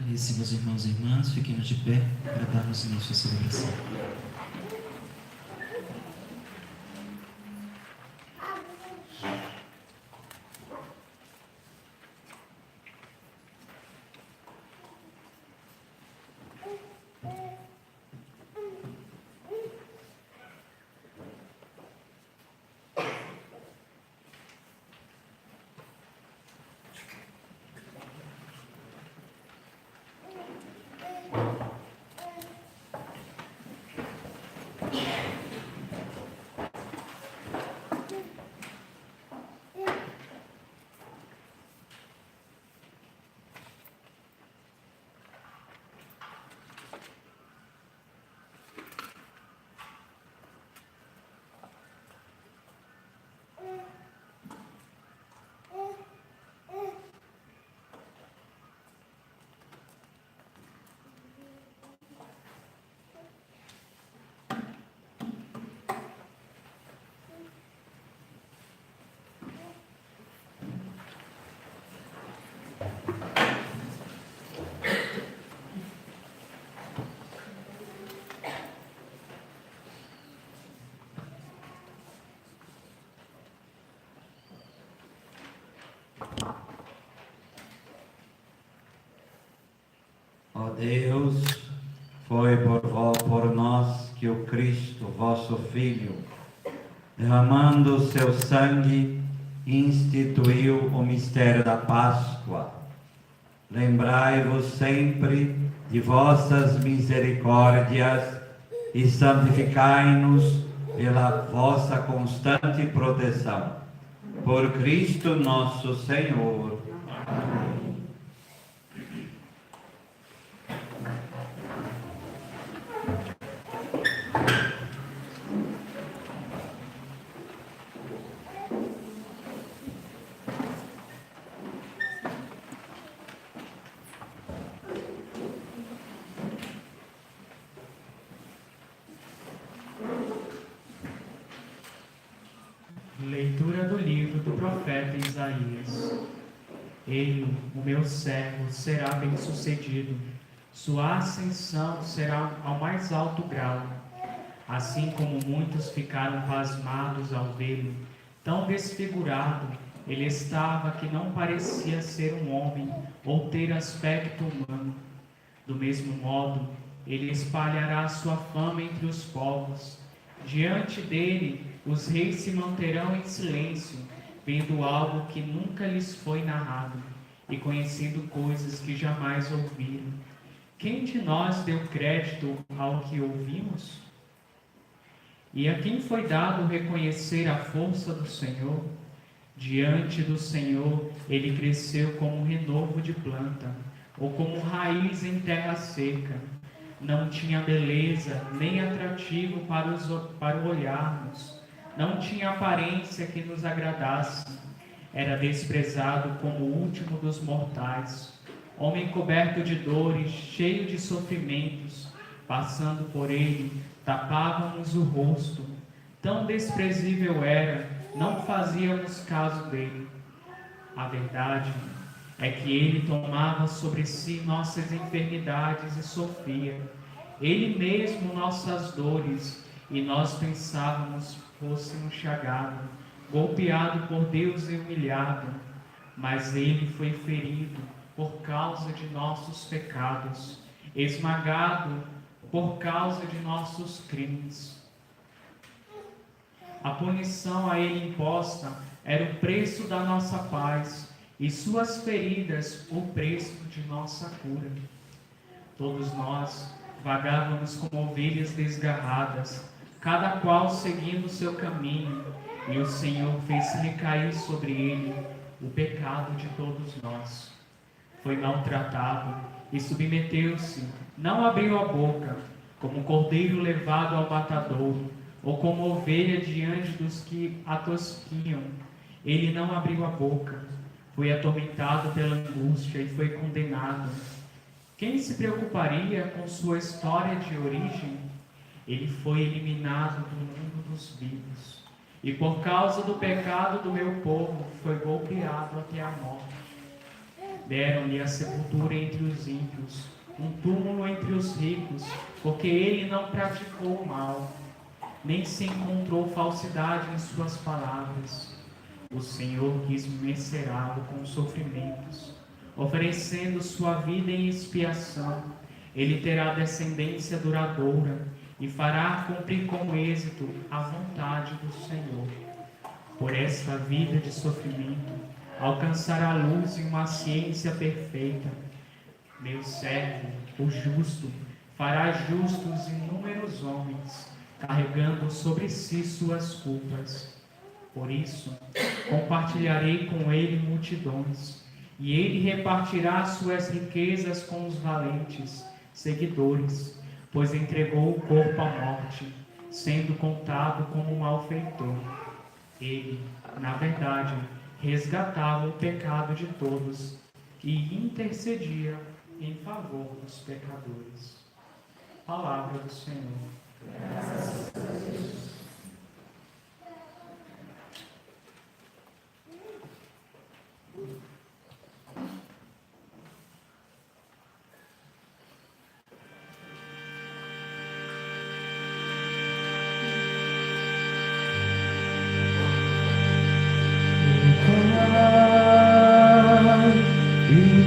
Caríssimos irmãos e irmãs, fiquemos de pé para darmos início à celebração. Ó Deus, foi por nós que o Cristo, vosso Filho, derramando o seu sangue, instituiu o mistério da Páscoa. Lembrai-vos sempre de vossas misericórdias e santificai-nos pela vossa constante proteção. Por Cristo nosso Senhor. Amém. Leitura do livro do profeta Isaías. Ele, o meu servo, será bem-sucedido. Sua ascensão será ao mais alto grau. Assim como muitos ficaram pasmados ao vê-lo, tão desfigurado, ele estava que não parecia ser um homem ou ter aspecto humano. Do mesmo modo, ele espalhará sua fama entre os povos. Diante dele, os reis se manterão em silêncio, vendo algo que nunca lhes foi narrado e conhecendo coisas que jamais ouviram. Quem de nós deu crédito ao que ouvimos? E a quem foi dado reconhecer a força do Senhor? Diante do Senhor, ele cresceu como um renovo de planta, ou como raiz em terra seca. Não tinha beleza nem atrativo para o olharmos. Não tinha aparência que nos agradasse. Era desprezado como o último dos mortais. Homem coberto de dores, cheio de sofrimentos. Passando por ele, tapávamos o rosto. Tão desprezível era, não fazíamos caso dele. A verdade é que ele tomava sobre si nossas enfermidades e sofria. Ele mesmo nossas dores, e nós pensávamos fôssemos chagado, golpeado por Deus e humilhado. Mas ele foi ferido por causa de nossos pecados, esmagado por causa de nossos crimes. A punição a ele imposta era o preço da nossa paz, e suas feridas o preço de nossa cura. Todos nós vagávamos como ovelhas desgarradas, cada qual seguindo o seu caminho, e o Senhor fez recair sobre ele o pecado de todos nós. Foi maltratado e submeteu-se, não abriu a boca, como cordeiro levado ao matadouro, ou como ovelha diante dos que a tosquiam. Ele não abriu a boca, foi atormentado pela angústia e foi condenado. Quem se preocuparia com sua história de origem? Ele foi eliminado do mundo dos vivos, e por causa do pecado do meu povo foi golpeado até a morte. Deram-lhe a sepultura entre os ímpios, um túmulo entre os ricos, porque ele não praticou o mal, nem se encontrou falsidade em suas palavras. O Senhor quis mecerá-lo com sofrimentos, oferecendo sua vida em expiação. Ele terá descendência duradoura e fará cumprir com êxito a vontade do Senhor. Por esta vida de sofrimento, alcançará luz e uma ciência perfeita. Meu servo, o justo, fará justos inúmeros homens, carregando sobre si suas culpas. Por isso, compartilharei com ele multidões, e ele repartirá suas riquezas com os valentes seguidores, pois entregou o corpo à morte, sendo contado como um malfeitor. Ele, na verdade, resgatava o pecado de todos e intercedia em favor dos pecadores. Palavra do Senhor. Graças a Deus.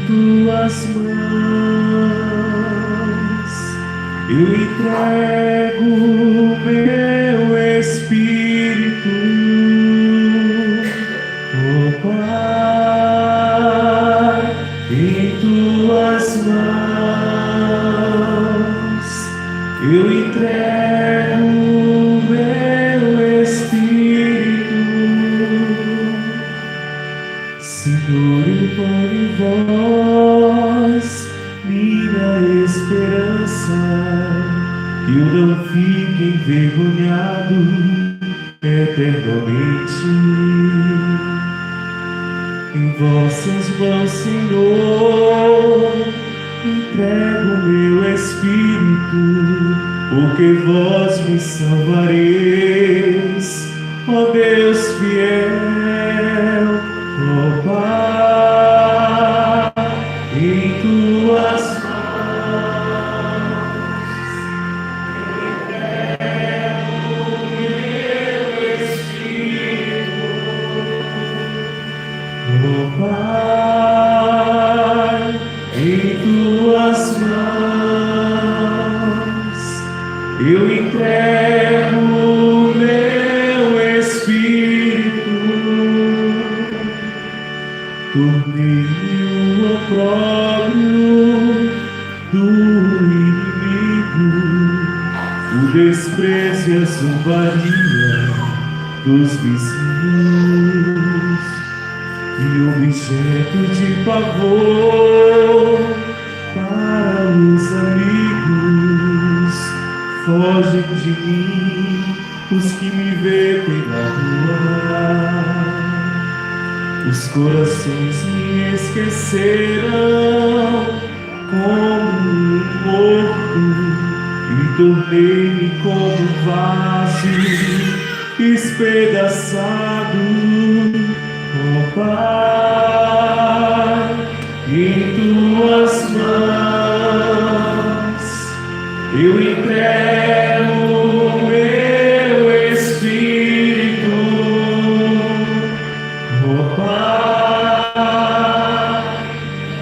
Tuas mãos eu entrego o meu espírito, oh Pai, em tuas mãos eu entrego o meu espírito, Senhor, eu ponho em vós minha esperança, que eu não fique envergonhado eternamente. Em vossas mãos, Senhor, entrego o meu espírito, porque vós me salvareis, ó Deus fiel, ó Pai, em tuas mãos eu entrego o meu espírito, ó Pai, em tuas mãos eu entrego o meu espírito. Tornei o opróbrio do inimigo, o desprezo e a zombaria dos vizinhos, e objeto de pavor para os amigos. Fogem de mim os que me veem pela rua. Os corações me esqueceram como um morto, e tornei-me como um vaso espedaçado, ó Pai, em tuas mãos eu entrego o meu espírito, ó Pai,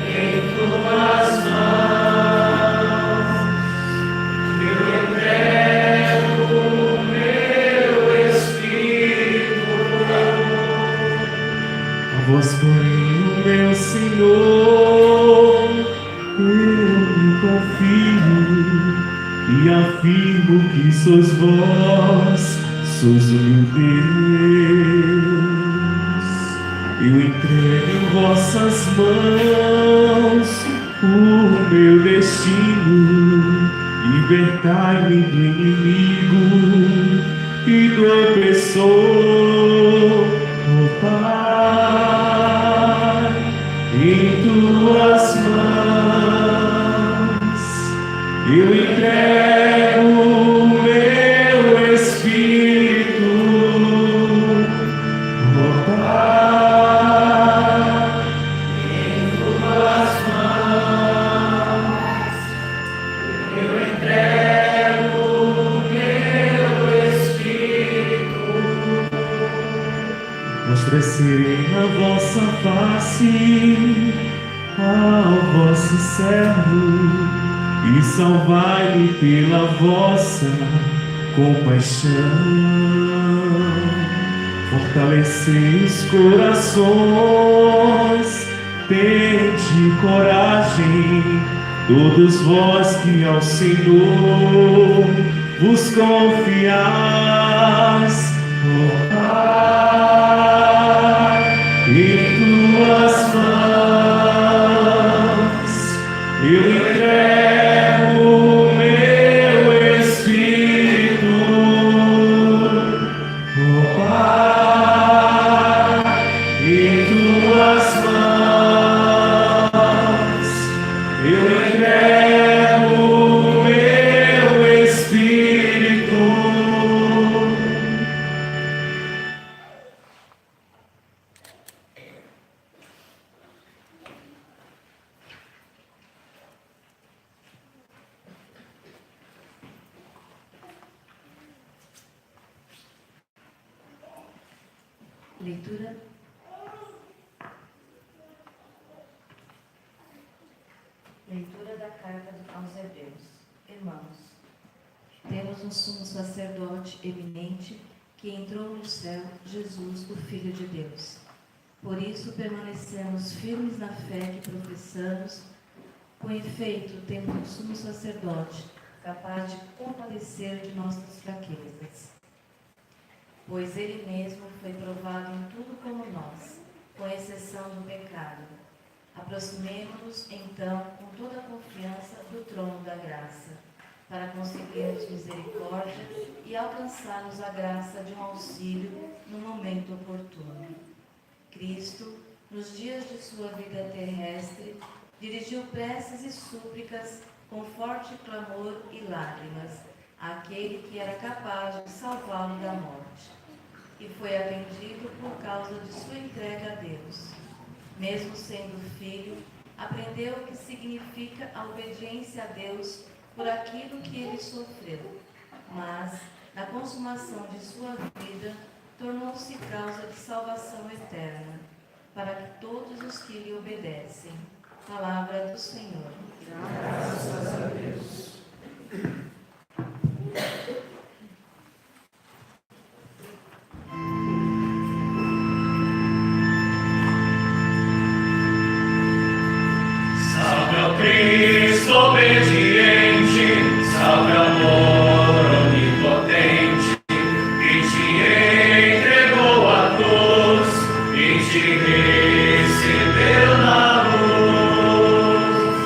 em tuas mãos eu entrego o meu espírito. A vós, porém, o meu Senhor, eu me confio e afirmo que sois vós, sois o meu Deus. Eu entrego em vossas mãos o meu destino, libertai-me do inimigo e do opressor, ó Pai, em tuas mãos eu entrego o meu espírito, ó Pai, em tuas resplandecerem a vossa face ao vosso servo e salvai-me pela vossa compaixão. Fortalecei os corações, tende coragem, todos vós que ao Senhor vos confiais. Ó Pai, em tuas mãos eu entrego o meu espírito. Ó Pai, em tuas mãos eu entrego o meu espírito. Leitura da carta aos Hebreus. Irmãos, temos um sumo sacerdote eminente que entrou no céu, Jesus, o Filho de Deus. Por isso permanecemos firmes na fé que professamos. Com efeito, temos um sumo sacerdote capaz de compadecer de nossas fraquezas. Pois ele mesmo foi provado em tudo como nós, com exceção do pecado. Aproximemo-nos, então, com toda a confiança do trono da graça, para conseguirmos misericórdia e alcançarmos a graça de um auxílio no momento oportuno. Cristo, nos dias de sua vida terrestre, dirigiu preces e súplicas com forte clamor e lágrimas àquele que era capaz de salvá-lo da morte, e foi atendido por causa de sua entrega a Deus. Mesmo sendo filho, aprendeu o que significa a obediência a Deus por aquilo que ele sofreu, mas, na consumação de sua vida, tornou-se causa de salvação eterna, para que todos os que lhe obedecem. Palavra do Senhor. Graças a Deus. Cristo obediente, salve amor onipotente, que te entregou a cruz e te recebeu na luz.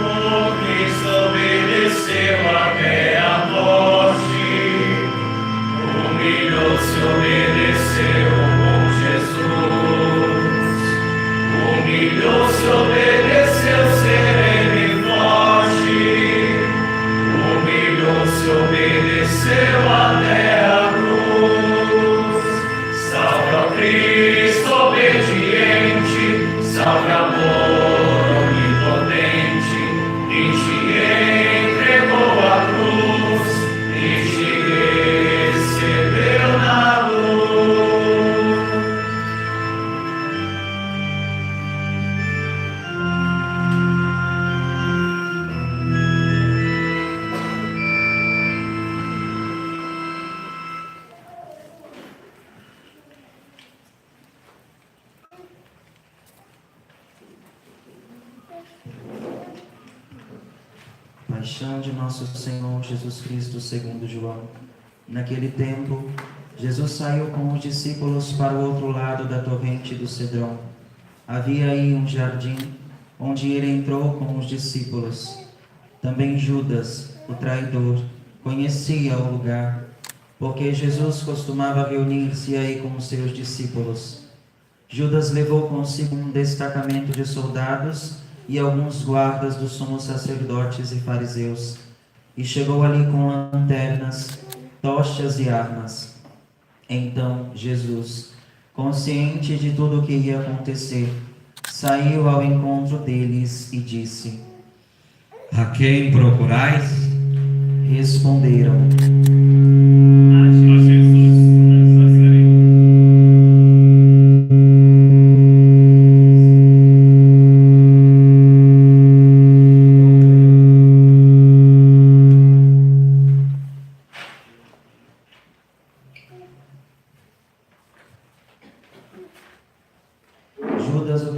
O Cristo obedeceu até a morte, humilhou-se, obedeceu o bom Jesus, humilhou-se, obedeceu sereno e forte, humilhou-se, obedeceu até a cruz. Salve ao Cristo obediente, salve amor onipotente, que te entregou a cruz e te recebeu na luz. Paixão de nosso Senhor Jesus Cristo segundo João. Naquele tempo, Jesus saiu com os discípulos para o outro lado da torrente do Cedrão. Havia aí um jardim, onde ele entrou com os discípulos. Também Judas, o traidor, conhecia o lugar, porque Jesus costumava reunir-se aí com os seus discípulos. Judas levou consigo um destacamento de soldados e alguns guardas dos sumos sacerdotes e fariseus, e chegou ali com lanternas, tochas e armas. Então Jesus, consciente de tudo o que ia acontecer, saiu ao encontro deles e disse: A quem procurais? Responderam: A Jesus Nazareno.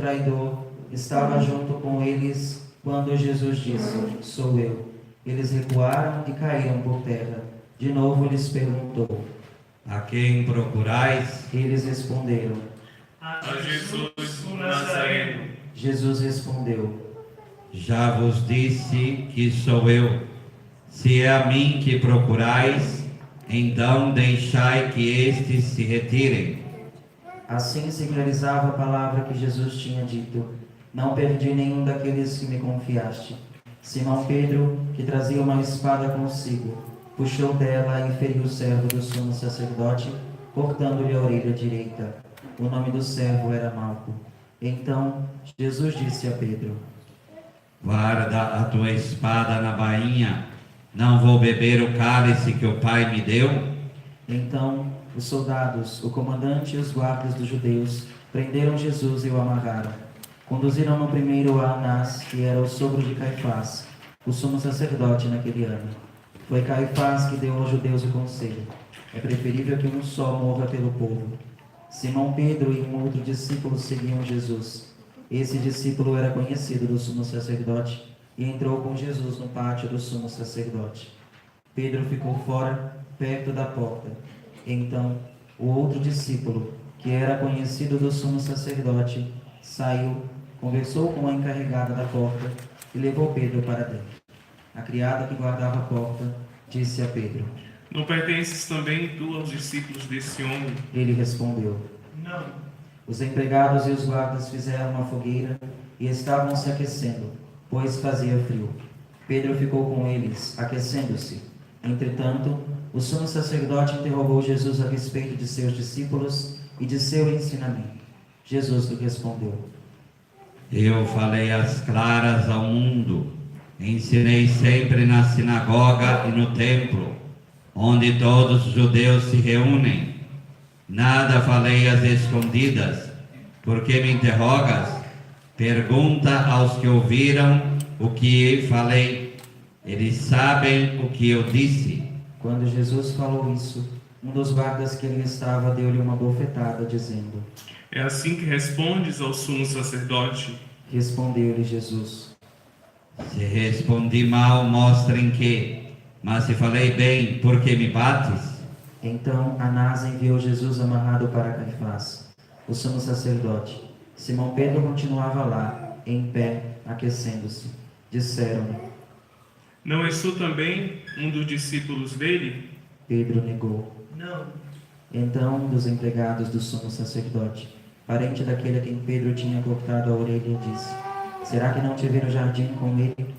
traidor estava junto com eles quando Jesus disse: Sou eu. Eles recuaram e caíram por terra. De novo lhes perguntou. A quem procurais? Eles responderam. A Jesus, o Nazareno. Jesus respondeu. Já vos disse que sou eu. Se é a mim que procurais, então deixai que estes se retirem. Assim se realizava a palavra que Jesus tinha dito: Não perdi nenhum daqueles que me confiaste. Simão Pedro, que trazia uma espada consigo, puxou dela e feriu o servo do sumo sacerdote, cortando-lhe a orelha direita. O nome do servo era Malco. Então Jesus disse a Pedro: Guarda a tua espada na bainha. Não vou beber o cálice que o Pai me deu? Então os soldados, o comandante e os guardas dos judeus prenderam Jesus e o amarraram. Conduziram-no primeiro a Anás, que era o sogro de Caifás, o sumo sacerdote naquele ano. Foi Caifás que deu aos judeus o conselho: é preferível que um só morra pelo povo. Simão Pedro e um outro discípulo seguiam Jesus. Esse discípulo era conhecido do sumo sacerdote e entrou com Jesus no pátio do sumo sacerdote. Pedro ficou fora, perto da porta. Então, o outro discípulo, que era conhecido do sumo sacerdote, saiu, conversou com a encarregada da porta e levou Pedro para dentro. A criada que guardava a porta disse a Pedro: Não pertences também tu aos discípulos desse homem? Ele respondeu: Não. Os empregados e os guardas fizeram uma fogueira e estavam se aquecendo, pois fazia frio. Pedro ficou com eles, aquecendo-se. Entretanto, o sumo sacerdote interrogou Jesus a respeito de seus discípulos e de seu ensinamento. Jesus lhe respondeu: Eu falei às claras ao mundo. Ensinei sempre na sinagoga e no templo, onde todos os judeus se reúnem. Nada falei às escondidas. Por que me interrogas? Pergunta aos que ouviram o que falei. Eles sabem o que eu disse. Quando Jesus falou isso, um dos guardas que ali estava deu-lhe uma bofetada, dizendo: É assim que respondes ao sumo sacerdote? Respondeu-lhe Jesus: Se respondi mal, mostrem que. Mas se falei bem, por que me bates? Então Anás enviou Jesus amarrado para Caifás, o sumo sacerdote. Simão Pedro continuava lá, em pé, aquecendo-se. Disseram-lhe. Não és tu também um dos discípulos dele? Pedro negou. Não. Então um dos empregados do sumo sacerdote, parente daquele a quem Pedro tinha cortado a orelha, disse: Será que não te vi no jardim com ele?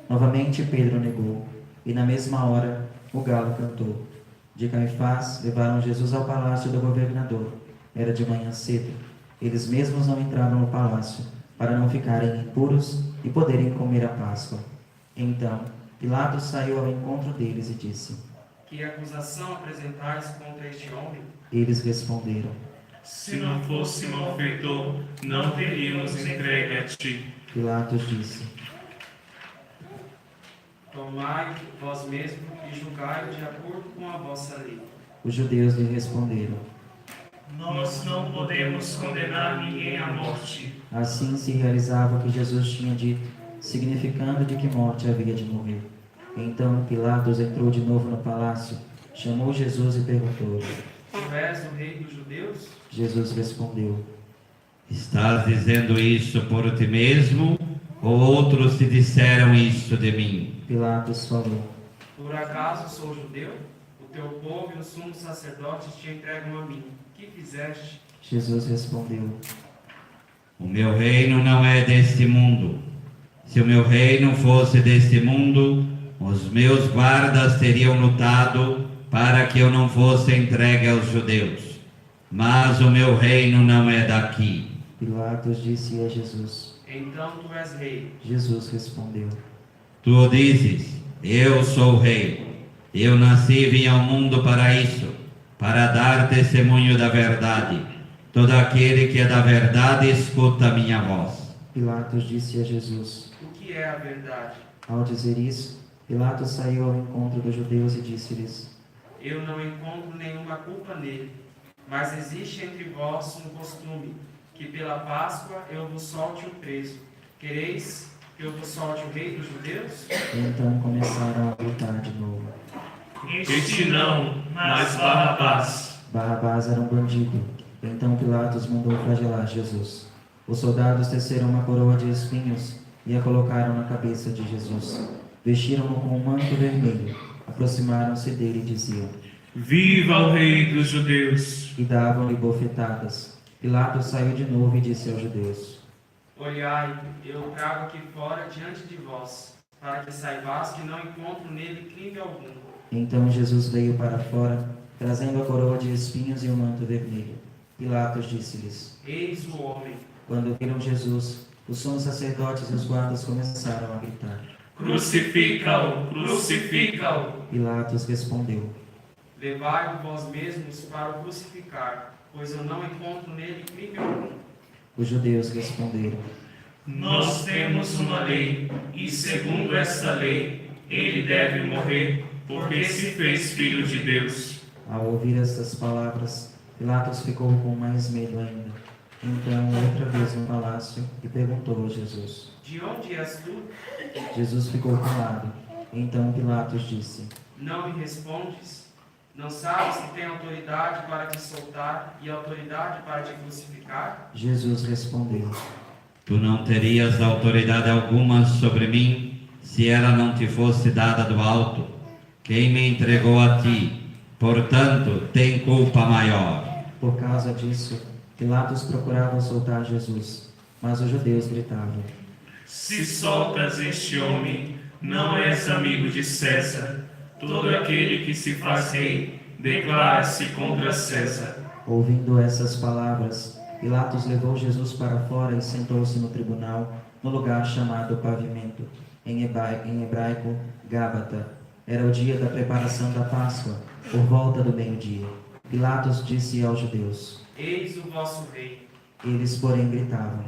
Novamente Pedro negou, e na mesma hora o galo cantou. De Caifás levaram Jesus ao palácio do governador. Era de manhã cedo. Eles mesmos não entraram no palácio, para não ficarem impuros e poderem comer a Páscoa. Então Pilatos saiu ao encontro deles e disse: Que acusação apresentais contra este homem? Eles responderam: Se não fosse malfeitor, não teríamos entregue a ti. Pilatos disse: Tomai vós mesmo e julgai de acordo com a vossa lei. Os judeus lhe responderam: Nós não podemos condenar ninguém à morte. Assim se realizava o que Jesus tinha dito, significando de que morte havia de morrer. Então Pilatos entrou de novo no palácio, chamou Jesus e perguntou: Tu és o rei dos judeus? Jesus respondeu: Estás dizendo isso por ti mesmo, ou outros te disseram isso de mim? Pilatos falou: Por acaso sou judeu? O teu povo e os sumos sacerdotes te entregam a mim. Que fizeste? Jesus respondeu: O meu reino não é deste mundo. Se o meu reino fosse deste mundo, os meus guardas teriam lutado para que eu não fosse entregue aos judeus. Mas o meu reino não é daqui. Pilatos disse a Jesus. Então tu és rei. Jesus respondeu: Tu dizes, eu sou rei. Eu nasci e vim ao mundo para isso, para dar testemunho da verdade. Todo aquele que é da verdade escuta a minha voz. Pilatos disse a Jesus. O que é a verdade? Ao dizer isso, Pilatos saiu ao encontro dos judeus e disse-lhes: Eu não encontro nenhuma culpa nele, mas existe entre vós um costume, que pela Páscoa eu vos solte o preso. Quereis que eu vos solte o rei dos judeus? Então começaram a gritar de novo. Este não, mas Barrabás. Barrabás era um bandido. Então Pilatos mandou flagelar Jesus. Os soldados teceram uma coroa de espinhos e a colocaram na cabeça de Jesus. Vestiram-no com um manto vermelho. Aproximaram-se dele e diziam: Viva o rei dos judeus. E davam-lhe bofetadas. Pilatos saiu de novo e disse aos judeus: Olhai, eu o trago aqui fora diante de vós, para que saibais que não encontro nele crime algum. Então Jesus veio para fora, trazendo a coroa de espinhos e o manto vermelho. Pilatos disse-lhes: Eis o homem. Quando viram Jesus, os sumos sacerdotes e os guardas começaram a gritar. Crucifica-o, crucifica-o. Pilatos respondeu: Levai-o vós mesmos para o crucificar, pois eu não encontro nele crime algum. Os judeus responderam: Nós temos uma lei, e segundo essa lei, ele deve morrer, porque se fez filho de Deus. Ao ouvir estas palavras, Pilatos ficou com mais medo ainda. Então, outra vez no palácio, e perguntou a Jesus. De onde és tu? Jesus ficou calado. Então Pilatos disse: Não me respondes? Não sabes que tenho autoridade para te soltar e autoridade para te crucificar? Jesus respondeu: Tu não terias autoridade alguma sobre mim, se ela não te fosse dada do alto. Quem me entregou a ti, portanto, tem culpa maior. Por causa disso, Pilatos procurava soltar Jesus, mas os judeus gritavam: Se soltas este homem, não és amigo de César. Todo aquele que se faz rei declara-se contra César. Ouvindo essas palavras, Pilatos levou Jesus para fora e sentou-se no tribunal, no lugar chamado Pavimento, em hebraico, Gábata. Era o dia da preparação da Páscoa, por volta do meio-dia. Pilatos disse aos judeus: Eis o vosso rei. Eles, porém, gritavam.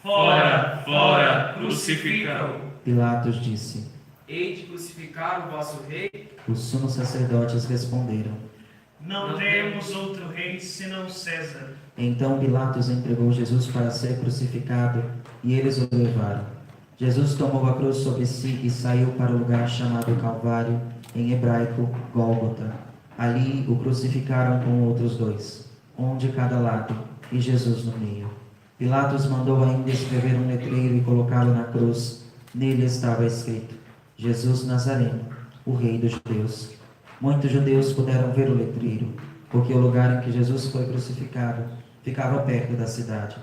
Fora, fora, crucifica-o. Pilatos disse. Hei de crucificar o vosso rei? Os sumos sacerdotes responderam. Não temos outro rei senão César. Então Pilatos entregou Jesus para ser crucificado, e eles o levaram. Jesus tomou a cruz sobre si e saiu para o lugar chamado Calvário, em hebraico, Gólgota. Ali o crucificaram com outros dois, um de cada lado, e Jesus no meio. Pilatos mandou ainda escrever um letreiro e colocá-lo na cruz. Nele estava escrito: Jesus Nazareno, o Rei dos Judeus. Muitos judeus puderam ver o letreiro, porque o lugar em que Jesus foi crucificado ficava perto da cidade.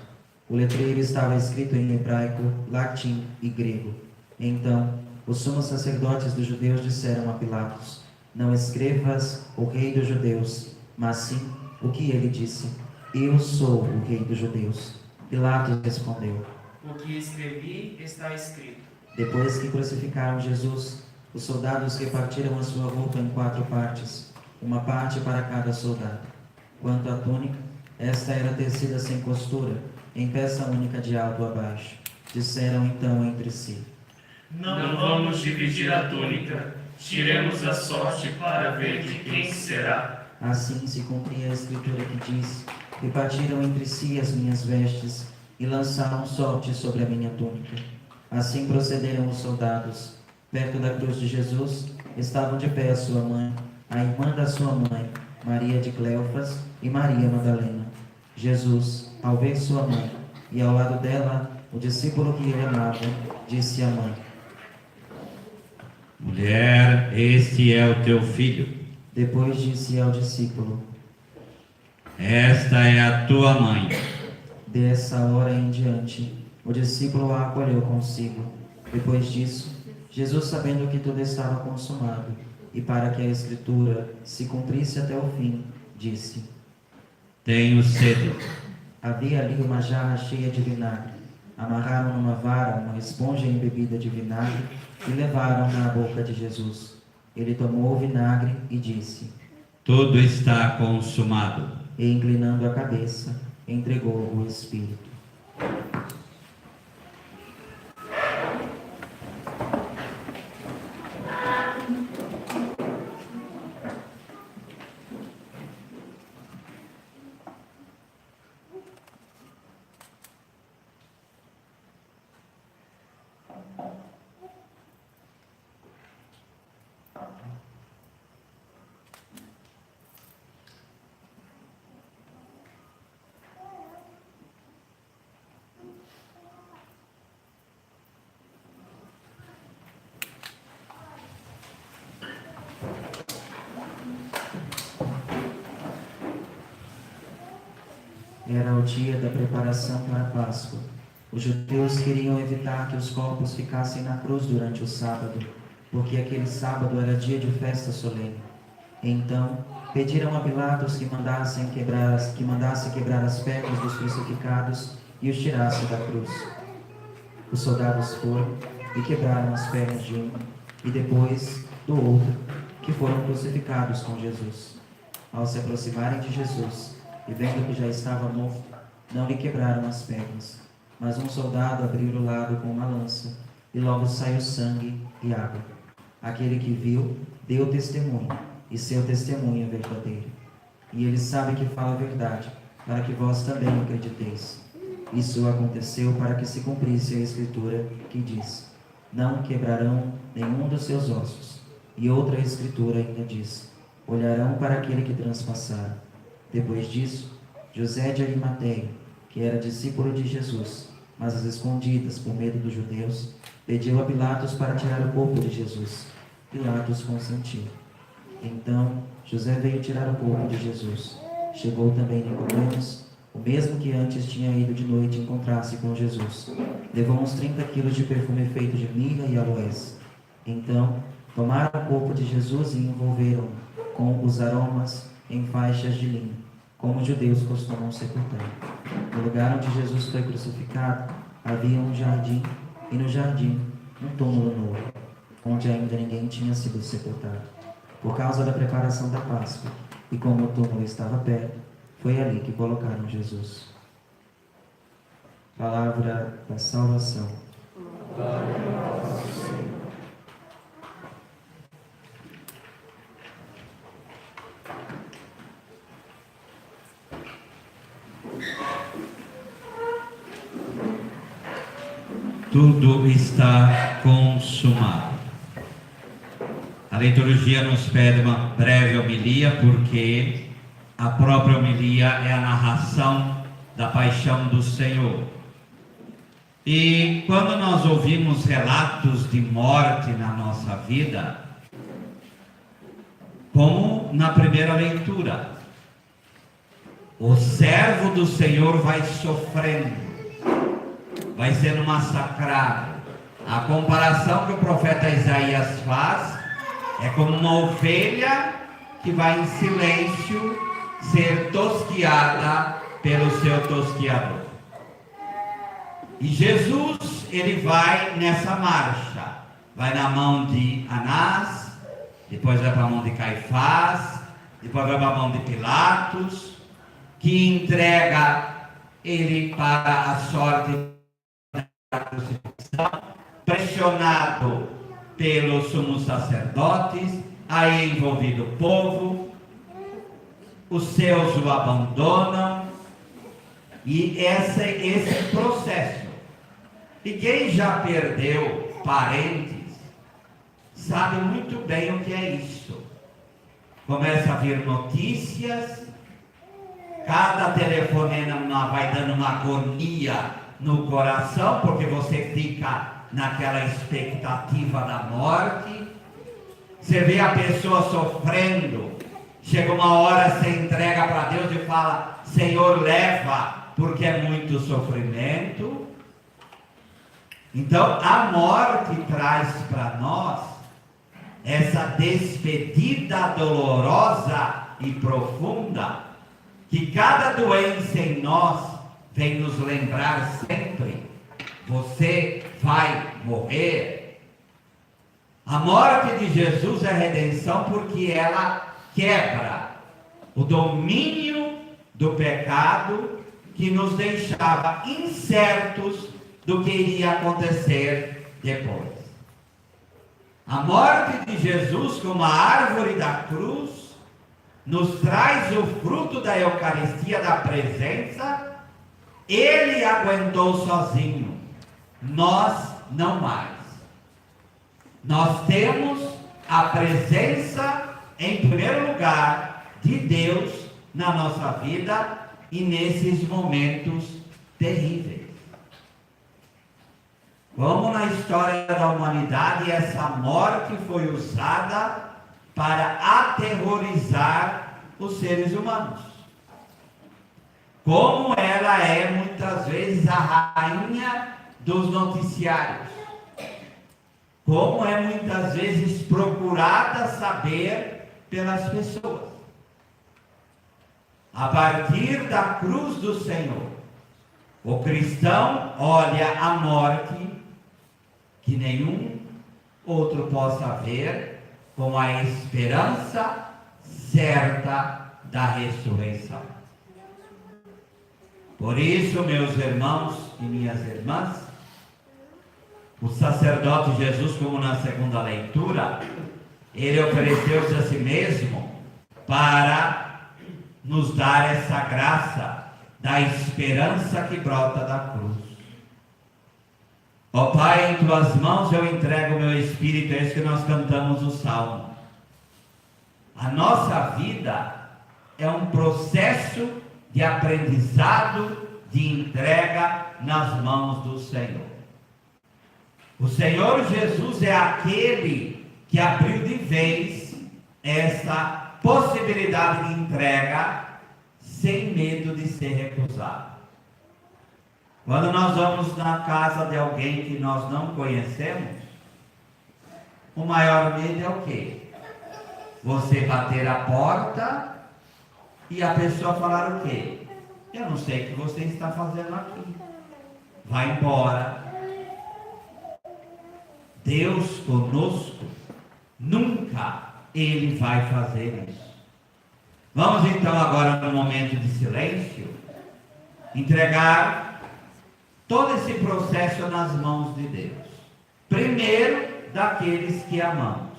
O letreiro estava escrito em hebraico, latim e grego. Então, os sumos sacerdotes dos judeus disseram a Pilatos: Não escrevas o Rei dos Judeus, mas sim o que ele disse: Eu sou o Rei dos Judeus. Pilatos respondeu: O que escrevi está escrito. Depois que crucificaram Jesus, os soldados repartiram a sua roupa em 4 partes, uma parte para cada soldado. Quanto à túnica, esta era tecida sem costura, em peça única de alto a baixo. Disseram então entre si: Não vamos dividir a túnica. Tiremos a sorte para ver de quem será. Assim se cumpria a escritura que diz: Repartiram entre si as minhas vestes e lançaram sorte sobre a minha túnica. Assim procederam os soldados. Perto da cruz de Jesus estavam de pé a sua mãe, a irmã da sua mãe, Maria de Cleofas e Maria Madalena. Jesus, ao ver sua mãe e ao lado dela o discípulo que ele amava, disse à mãe: Mulher, este é o teu filho. Depois disse ao discípulo: Esta é a tua mãe. Dessa hora em diante, o discípulo a acolheu consigo. Depois disso, Jesus, sabendo que tudo estava consumado, e para que a Escritura se cumprisse até o fim, disse: Tenho sede. Havia ali uma jarra cheia de vinagre. Amarraram numa vara uma esponja embebida de vinagre e levaram-na à boca de Jesus. Ele tomou o vinagre e disse: Tudo está consumado. E, inclinando a cabeça, entregou o Espírito. Era o dia da preparação para a Páscoa. Os judeus queriam evitar que os corpos ficassem na cruz durante o sábado, porque aquele sábado era dia de festa solene. Então, pediram a Pilatos que mandasse quebrar as pernas dos crucificados e os tirasse da cruz. Os soldados foram e quebraram as pernas de um e depois do outro, que foram crucificados com Jesus. Ao se aproximarem de Jesus, e vendo que já estava morto, não lhe quebraram as pernas. Mas um soldado abriu o lado com uma lança, e logo saiu sangue e água. Aquele que viu, deu testemunho, e seu testemunho é verdadeiro. E ele sabe que fala a verdade, para que vós também acrediteis. Isso aconteceu para que se cumprisse a Escritura que diz: não quebrarão nenhum dos seus ossos. E outra Escritura ainda diz: olharão para aquele que transpassaram. Depois disso, José de Arimateia, que era discípulo de Jesus, mas às escondidas por medo dos judeus, pediu a Pilatos para tirar o corpo de Jesus. Pilatos consentiu. Então, José veio tirar o corpo de Jesus. Chegou também Nicodemos, o mesmo que antes tinha ido de noite encontrar-se com Jesus. Levou uns 30 quilos de perfume feito de mirra e aloés. Então, tomaram o corpo de Jesus e envolveram com os aromas em faixas de linho, como os judeus costumam sepultar. No lugar onde Jesus foi crucificado, havia um jardim, e no jardim um túmulo novo, onde ainda ninguém tinha sido sepultado. Por causa da preparação da Páscoa, e como o túmulo estava perto, foi ali que colocaram Jesus. Palavra da salvação. Tudo está consumado. A liturgia nos pede uma breve homilia, porque a própria homilia é a narração da paixão do Senhor. E quando nós ouvimos relatos de morte na nossa vida, como na primeira leitura, o servo do Senhor vai sofrendo, vai sendo massacrado. A comparação que o profeta Isaías faz é como uma ovelha que vai em silêncio ser tosquiada pelo seu tosquiador. E Jesus, ele vai nessa marcha, vai na mão de Anás, depois vai para a mão de Caifás, depois vai para a mão de Pilatos, que entrega ele para a sorte da crucifixão, pressionado pelos sumos sacerdotes, aí envolvido o povo, os seus o abandonam, e esse processo. E quem já perdeu parentes sabe muito bem o que é isso. Começa a vir notícias, cada telefonema vai dando uma agonia no coração, porque você fica naquela expectativa da morte. Você vê a pessoa sofrendo, chega uma hora, você entrega para Deus e fala: Senhor, leva, porque é muito sofrimento. Então a morte traz para nós essa despedida dolorosa e profunda, que cada doença em nós vem nos lembrar sempre: você vai morrer. A morte de Jesus é redenção, porque ela quebra o domínio do pecado que nos deixava incertos do que iria acontecer depois. A morte de Jesus, como a árvore da cruz, nos traz o fruto da Eucaristia, da presença. Ele aguentou sozinho, nós não mais. Nós temos a presença, em primeiro lugar, de Deus na nossa vida e nesses momentos terríveis. Como na história da humanidade, essa morte foi usada para aterrorizar os seres humanos. Como ela é muitas vezes a rainha dos noticiários. Como é muitas vezes procurada saber pelas pessoas. A partir da cruz do Senhor, o cristão olha a morte que nenhum outro possa ver como a esperança certa da ressurreição. Por isso, meus irmãos e minhas irmãs, o sacerdote Jesus, como na segunda leitura, ele ofereceu-se a si mesmo para nos dar essa graça da esperança que brota da cruz. Ó Pai, em tuas mãos eu entrego o meu espírito, é isso que nós cantamos o salmo. A nossa vida é um processo de aprendizado, de entrega nas mãos do Senhor. O Senhor Jesus é aquele que abriu de vez essa possibilidade de entrega sem medo de ser recusado. Quando nós vamos na casa de alguém que nós não conhecemos, o maior medo é o quê? Você bater a porta e a pessoa falar o quê? Eu não sei o que você está fazendo aqui. Vai embora. Deus conosco, nunca Ele vai fazer isso. Vamos então agora, no momento de silêncio, entregar todo esse processo nas mãos de Deus. Primeiro, daqueles que amamos.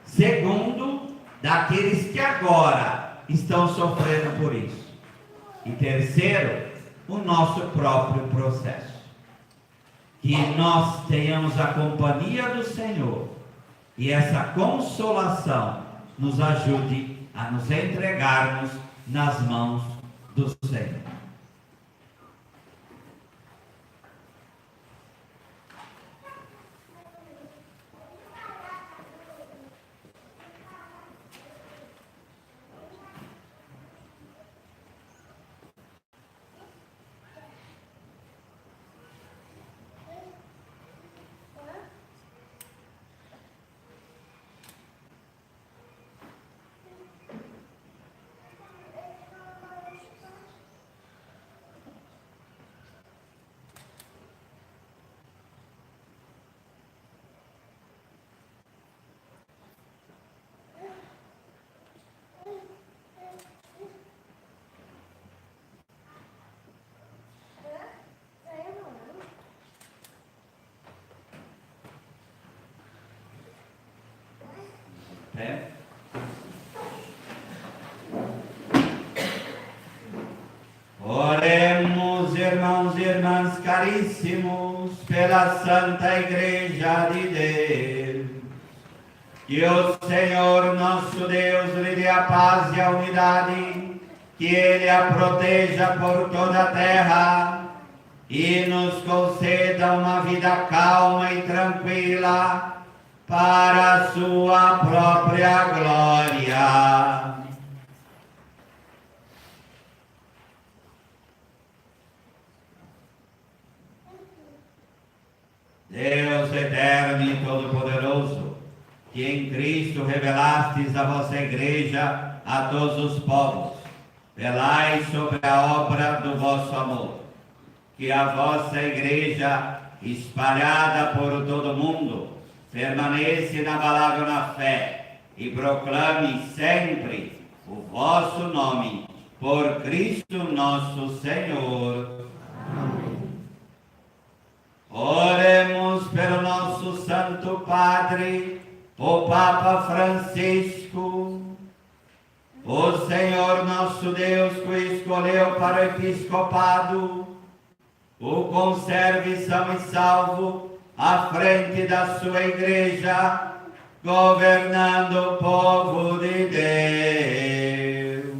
Segundo, daqueles que agora estão sofrendo por isso. E terceiro, o nosso próprio processo. Que nós tenhamos a companhia do Senhor e essa consolação nos ajude a nos entregarmos nas mãos do Senhor. Oremos, irmãos e irmãs caríssimos, pela Santa Igreja de Deus. Que o Senhor nosso Deus lhe dê a paz e a unidade, que Ele a proteja por toda a terra e nos conceda uma vida calma e tranquila, para a sua própria glória. Deus eterno e todo-poderoso, que em Cristo revelastes a vossa igreja a todos os povos, velai sobre a obra do vosso amor, que a vossa igreja, espalhada por todo o mundo, permaneça inabalável na fé e proclame sempre o vosso nome, por Cristo nosso Senhor. Amém. Oremos pelo nosso Santo Padre, o Papa Francisco. O Senhor nosso Deus, que o escolheu para o episcopado, o conserve são e salvo à frente da sua igreja, governando o povo de Deus.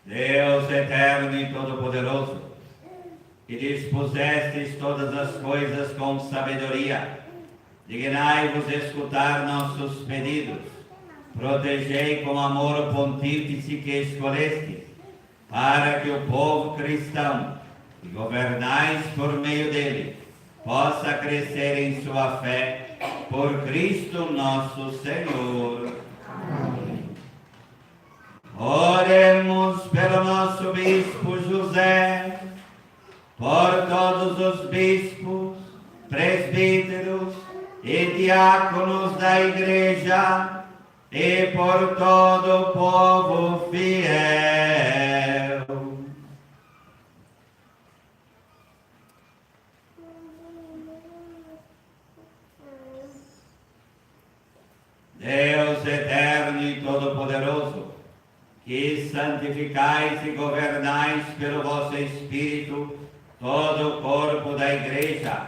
Deus eterno e todo-poderoso, que dispusestes todas as coisas com sabedoria, dignai-vos escutar nossos pedidos. Protegei com amor o pontífice que escolhestes, para que o povo cristão, que governais por meio dele, possa crescer em sua fé, por Cristo nosso Senhor. Amém. Oremos pelo nosso bispo José, por todos os bispos, presbíteros e diáconos da Igreja, e por todo o povo fiel. Deus eterno e todo-poderoso, que santificais e governais pelo vosso Espírito todo o corpo da Igreja,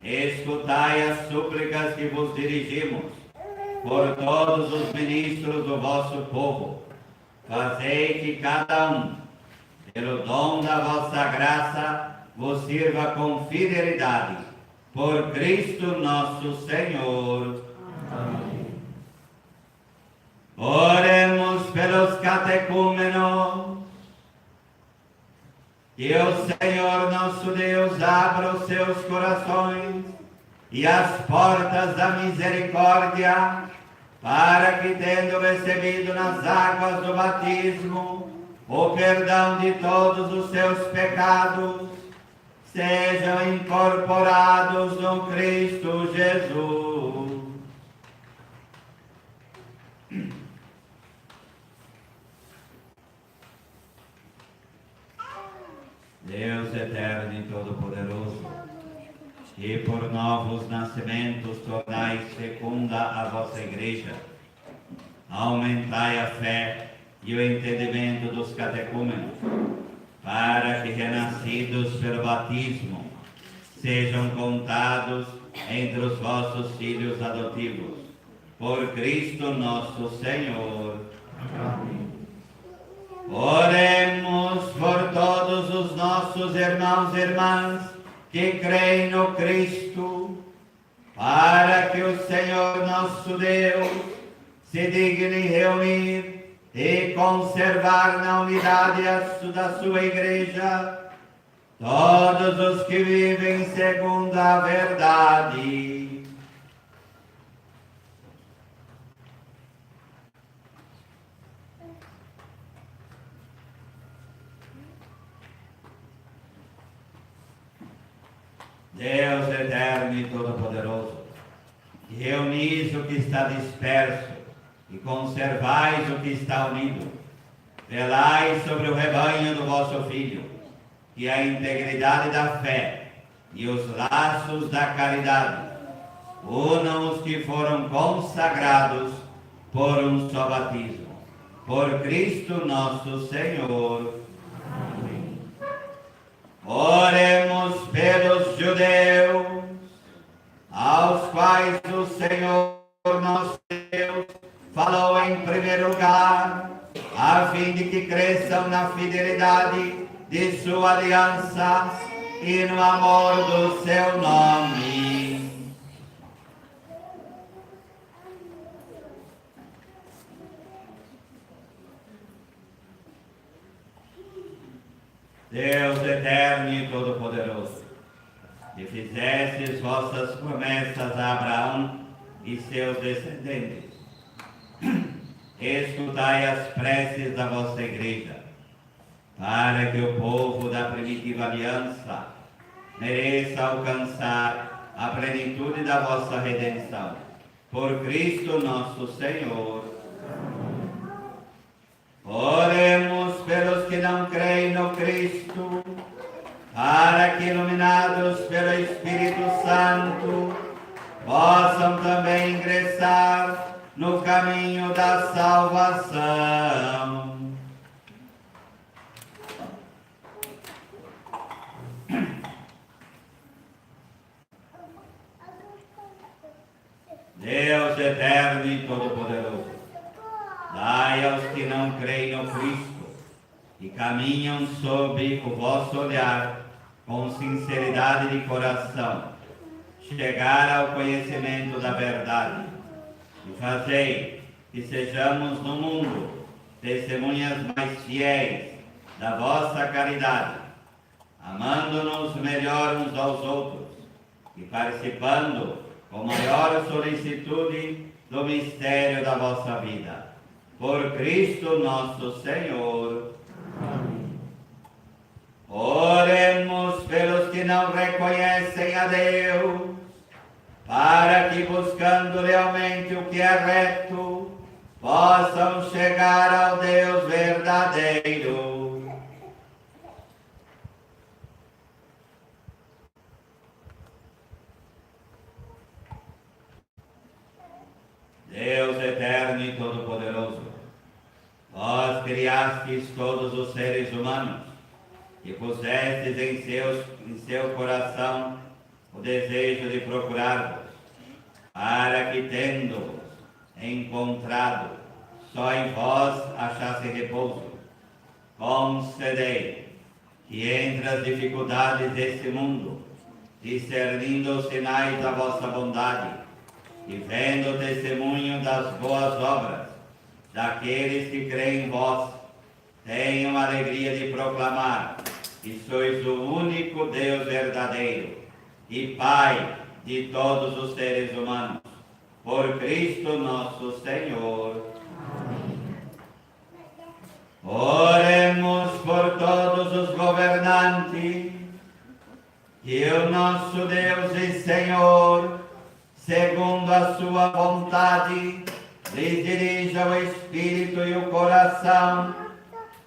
escutai as súplicas que vos dirigimos por todos os ministros do vosso povo. Fazei que cada um, pelo dom da vossa graça, vos sirva com fidelidade. Por Cristo nosso Senhor. Amém. Oremos pelos catecúmenos. Que o Senhor nosso Deus abra os seus corações e as portas da misericórdia, para que, tendo recebido nas águas do batismo o perdão de todos os seus pecados, sejam incorporados no Cristo Jesus. Deus eterno e todo-poderoso, que por novos nascimentos tornais fecunda a vossa Igreja, aumentai a fé e o entendimento dos catecúmenos, para que, renascidos pelo batismo, sejam contados entre os vossos filhos adotivos. Por Cristo nosso Senhor. Amém. Oremos por todos os nossos irmãos e irmãs que creem no Cristo, para que o Senhor nosso Deus se digne reunir e conservar na unidade da sua Igreja todos os que vivem segundo a verdade. Deus eterno e todo-poderoso, que reunis o que está disperso e conservais o que está unido, velai sobre o rebanho do vosso Filho, que a integridade da fé e os laços da caridade unam os que foram consagrados por um só batismo. Por Cristo nosso Senhor. Amém. Oremos pelos judeus, aos quais o Senhor nosso Deus falou em primeiro lugar, a fim de que cresçam na fidelidade de sua aliança e no amor do seu nome. Deus eterno e todo-poderoso, que fizestes vossas promessas a Abraão e seus descendentes, escutai as preces da vossa Igreja, para que o povo da primitiva aliança mereça alcançar a plenitude da vossa redenção. Por Cristo nosso Senhor. Oremos pelos que não creem no Cristo, para que, iluminados pelo Espírito Santo, possam também ingressar no caminho da salvação. Deus eterno e todo-poderoso, dai aos que não creem no Cristo e caminham sob o vosso olhar com sinceridade de coração, chegar ao conhecimento da verdade e fazei que sejamos no mundo testemunhas mais fiéis da vossa caridade, amando-nos melhor uns aos outros e participando com maior solicitude do mistério da vossa vida. Por Cristo nosso Senhor. Amém. Oremos pelos que não reconhecem a Deus, para que, buscando realmente o que é reto, possam chegar ao Deus verdadeiro. Deus eterno e todo-poderoso, vós criastes todos os seres humanos e pusestes em seu coração o desejo de procurar-vos, para que, tendo-vos encontrado, só em vós achasse repouso. Concedei que entre as dificuldades desse mundo, discernindo os sinais da vossa bondade, e vendo o testemunho das boas obras daqueles que creem em vós, tenham a alegria de proclamar que sois o único Deus verdadeiro e Pai de todos os seres humanos, por Cristo nosso Senhor. Oremos por todos os governantes, que o nosso Deus e Senhor, segundo a sua vontade, lhes dirija o espírito e o coração,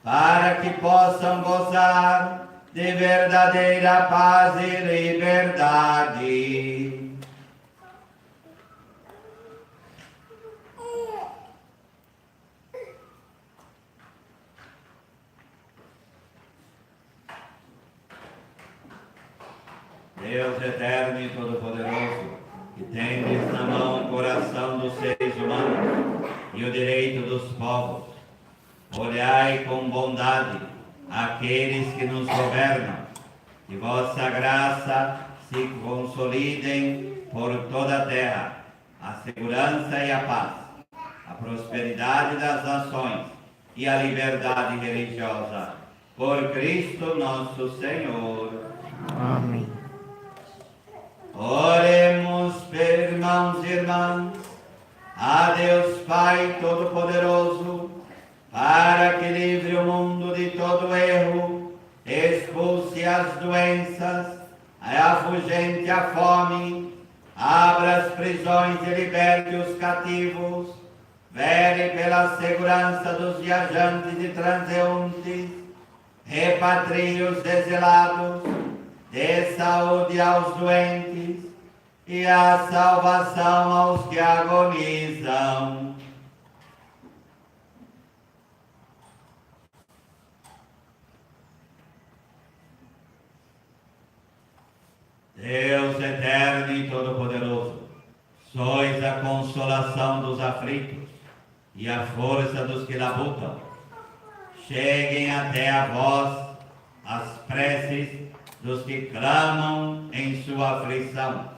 para que possam gozar de verdadeira paz e liberdade. Deus eterno e todo-poderoso, que tendes na mão o coração dos seres humanos e o direito dos povos, olhai com bondade aqueles que nos governam, que vossa graça se consolidem por toda a terra, a segurança e a paz, a prosperidade das nações e a liberdade religiosa. Por Cristo nosso Senhor. Amém. Oremos, irmãos e irmãs, a Deus Pai Todo-Poderoso, para que livre o mundo de todo erro, expulse as doenças, afugente a fome, abra as prisões e liberte os cativos, vele pela segurança dos viajantes e transeuntes, repatrie os exilados, dê saúde aos doentes e a salvação aos que agonizam. Deus eterno e todo-poderoso, sois a consolação dos aflitos e a força dos que labutam. Cheguem até a vós as preces dos que clamam em sua aflição,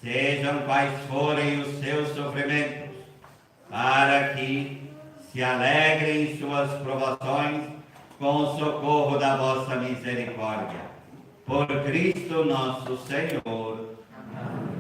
sejam quais forem os seus sofrimentos, para que se alegrem em suas provações com o socorro da vossa misericórdia. Por Cristo nosso Senhor. Amém.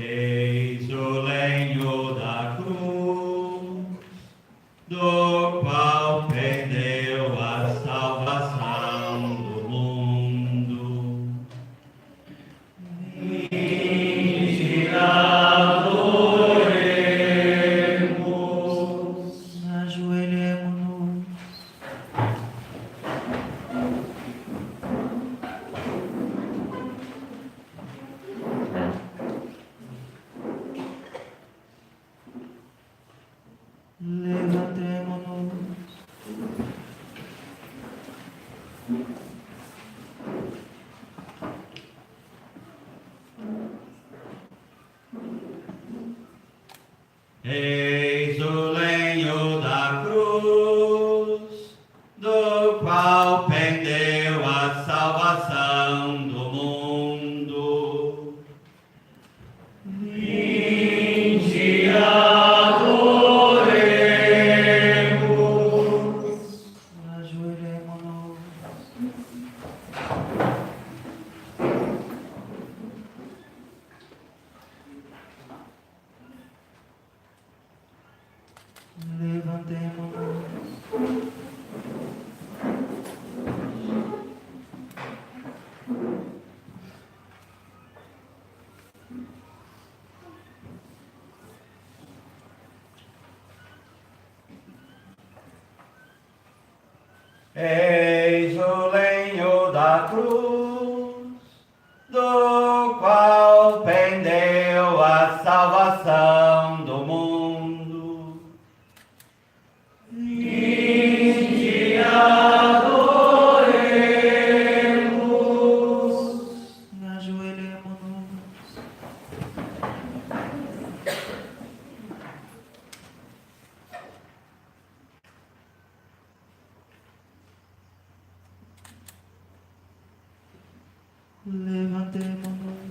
Eis o lenho da cruz, do qual pendeu a salvação do mundo. Vinde, adoremos. Ajoelhemo-nos. Levantemo-nos. Eis o lenho da cruz, do qual pendeu a salvação do mundo. Vinde, adoremos. Ajoelhemo-nos. Levantemo-nos. Eis o lenho da cruz, do qual pendeu a salvação do mundo. Vinde, adoremos. Ajoelhemo-nos. Levantemo-nos.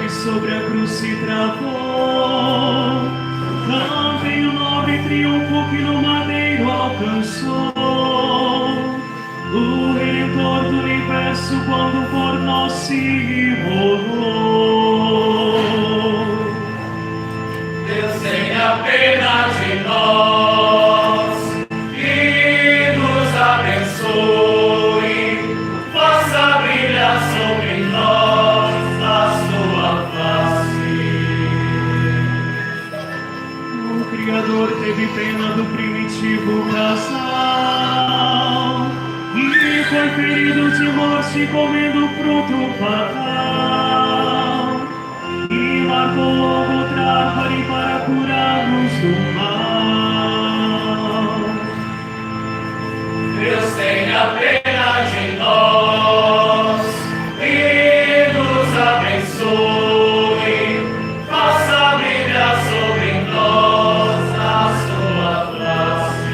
que sobre a cruz se travou. Cantem o nobre triunfo que no madeiro alcançou. O Redentor do universo quando por nós se imolou. Deus tenha pena de nós e nos abençoe, faça brilhar sobre nós a sua face. O Criador teve pena do primitivo casal e foi ferido de morte comendo fruto fatal, e marcou outra árvore para curar-nos do mal. Deus tenha pena de nós e nos abençoe, faça brilhar sobre nós a sua face.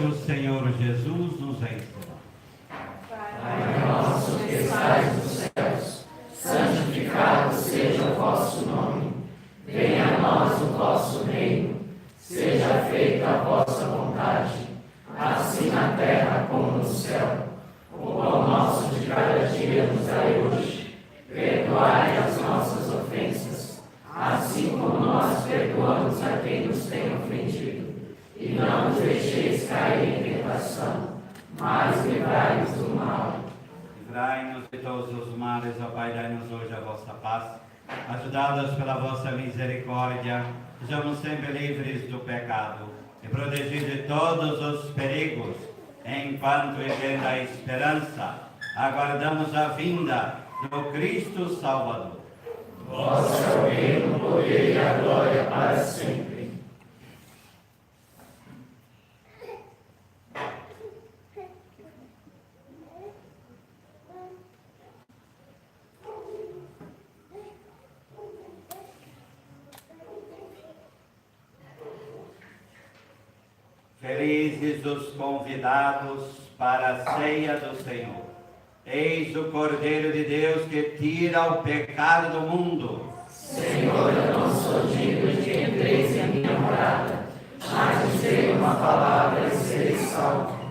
que o Senhor Jesus nos ensina. Pai nosso que estais nos céus, santificado seja o vosso nome. Venha a nós o vosso reino. Seja feita a vossa vontade, assim na terra como no céu. O pão nosso de cada dia nos dai hoje. Perdoai as nossas ofensas, assim como nós perdoamos a quem nos tem ofendido. E não nos deixeis cair em tentação, mas livrai-nos do mal. Livrai-nos de todos os males, ó Pai, dai-nos hoje a vossa paz. Ajudados pela vossa misericórdia, sejamos sempre livres do pecado e protegidos de todos os perigos, enquanto vivendo a esperança, aguardamos a vinda do Cristo Salvador. Vosso é o reino, o poder e a glória para sempre. Felizes os convidados para a ceia do Senhor. Eis o Cordeiro de Deus que tira o pecado do mundo. Senhor, eu não sou digno de que entreis em minha morada, mas dizei uma palavra e serei salvo.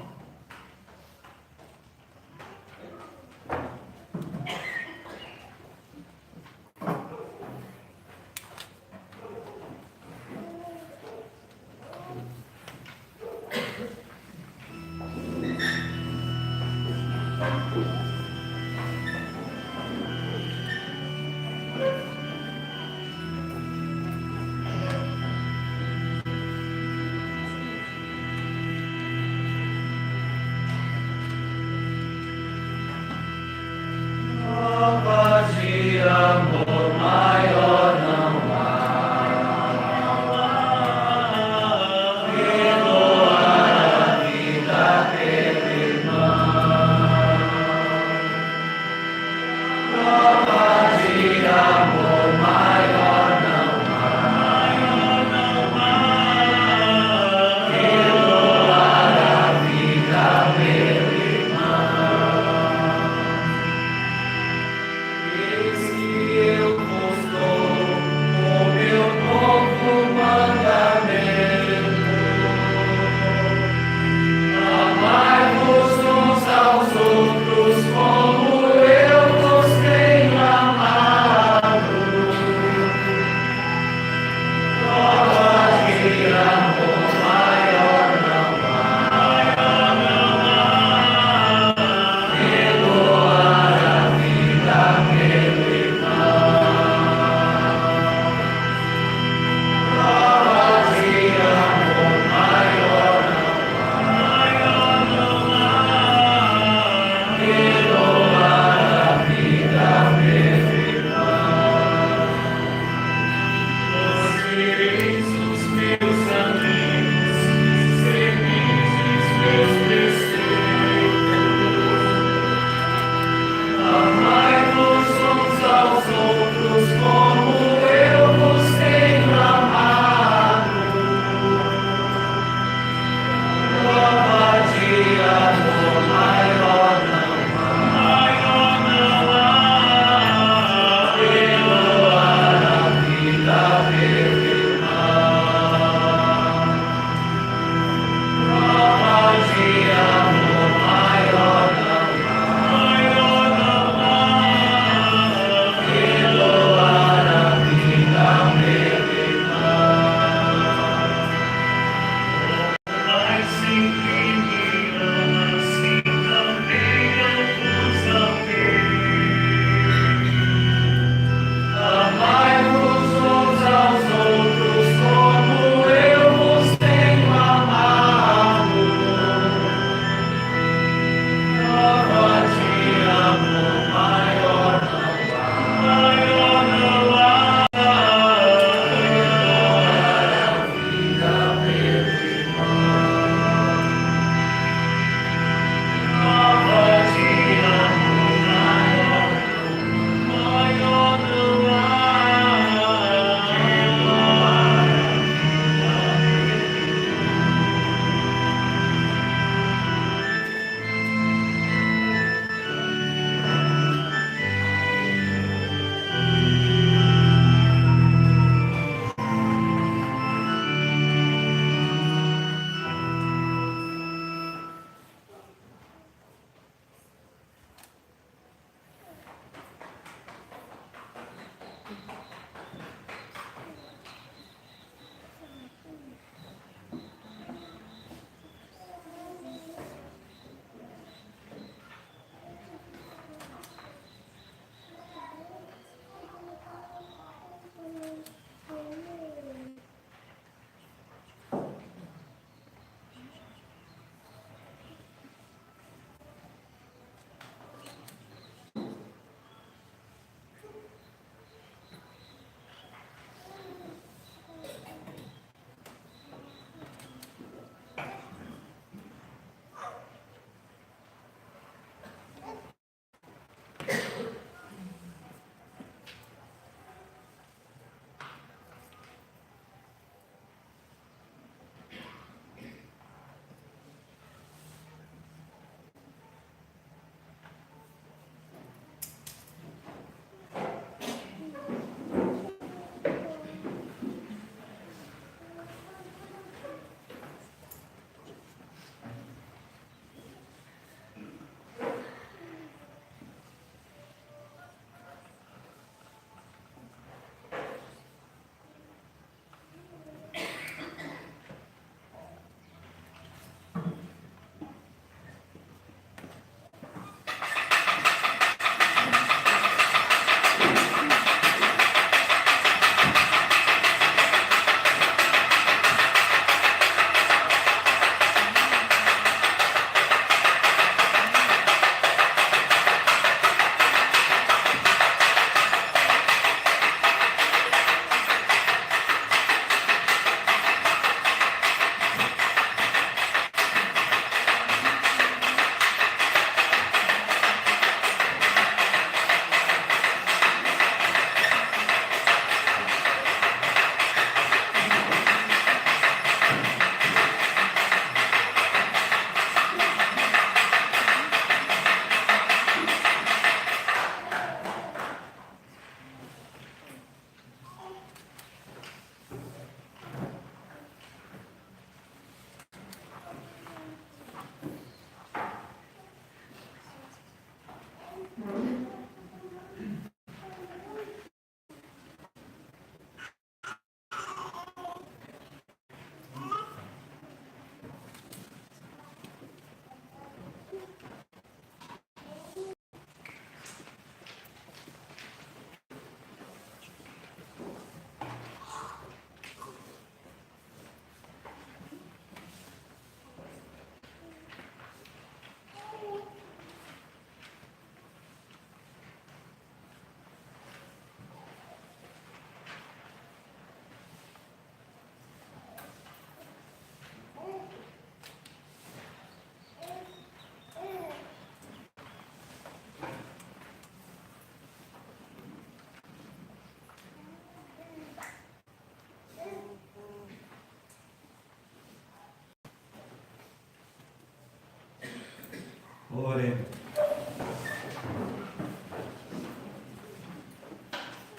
Oremos.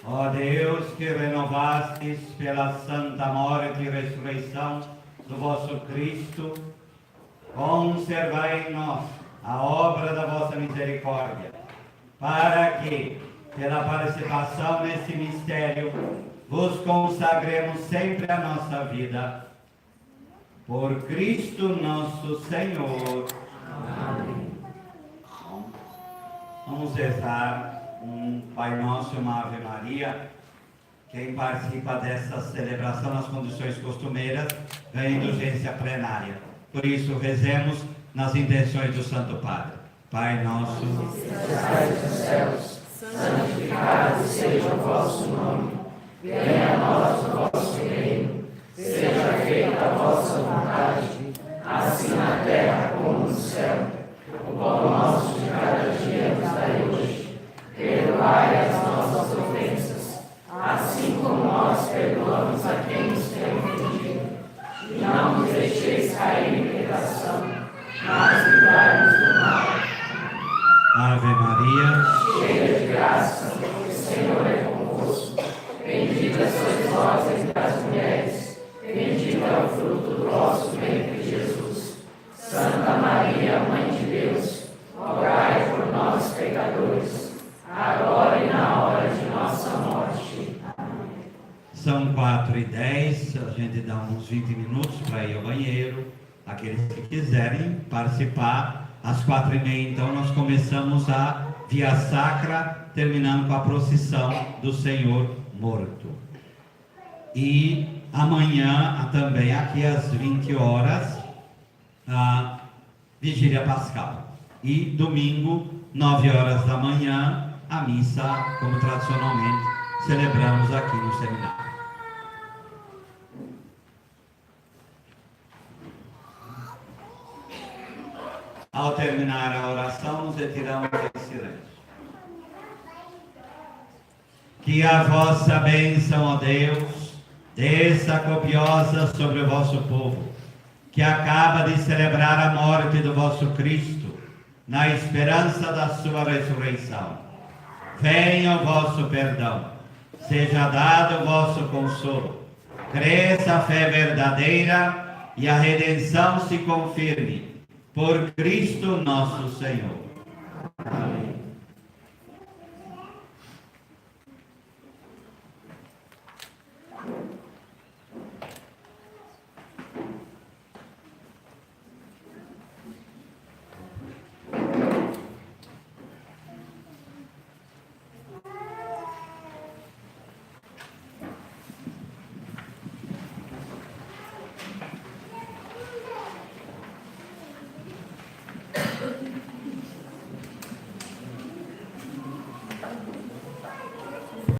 Ó Deus, que renovastes pela santa morte e ressurreição do vosso Cristo, conservai em nós a obra da vossa misericórdia, para que, pela participação nesse mistério, vos consagremos sempre a nossa vida. Por Cristo nosso Senhor. Amém. Vamos rezar um Pai Nosso e uma Ave Maria. Quem participa dessa celebração nas condições costumeiras ganha indulgência plenária. Por isso, rezemos nas intenções do Santo Padre. Pai Nosso, que estais nos céus, santificado seja o vosso nome. Venha a nós o vosso reino. Seja feita a vossa vontade, assim na terra como no céu. O pão nosso de cada dia nos dai hoje. Perdoai as nossas ofensas, assim como nós perdoamos a quem nos tem ofendido. E não nos deixeis cair em tentação, mas livrai-nos do mal. Ave Maria, Cheia de graça, o Senhor é convosco. Bendita sois vós entre as mulheres, bendito é o fruto do vosso ventre, Jesus. Santa Maria, Mãe de Deus, rogai por nós, pecadores, agora e na hora de nossa morte. Amém. são 4h10, a gente dá uns 20 minutos para ir ao banheiro. Aqueles que quiserem participar, às 4h30, então, nós começamos a Via Sacra, terminando com a procissão do Senhor Morto. E amanhã, também aqui às 20 horas, a Vigília Pascal. E domingo, 9 horas da manhã, a missa, como tradicionalmente celebramos aqui no seminário. Ao terminar a oração, nos retiramos em silêncio. Que a vossa bênção, ó Deus, desça copiosa sobre o vosso povo, que acaba de celebrar a morte do vosso Cristo, na esperança da sua ressurreição. Venha o vosso perdão, seja dado o vosso consolo, cresça a fé verdadeira e a redenção se confirme. Por Cristo nosso Senhor.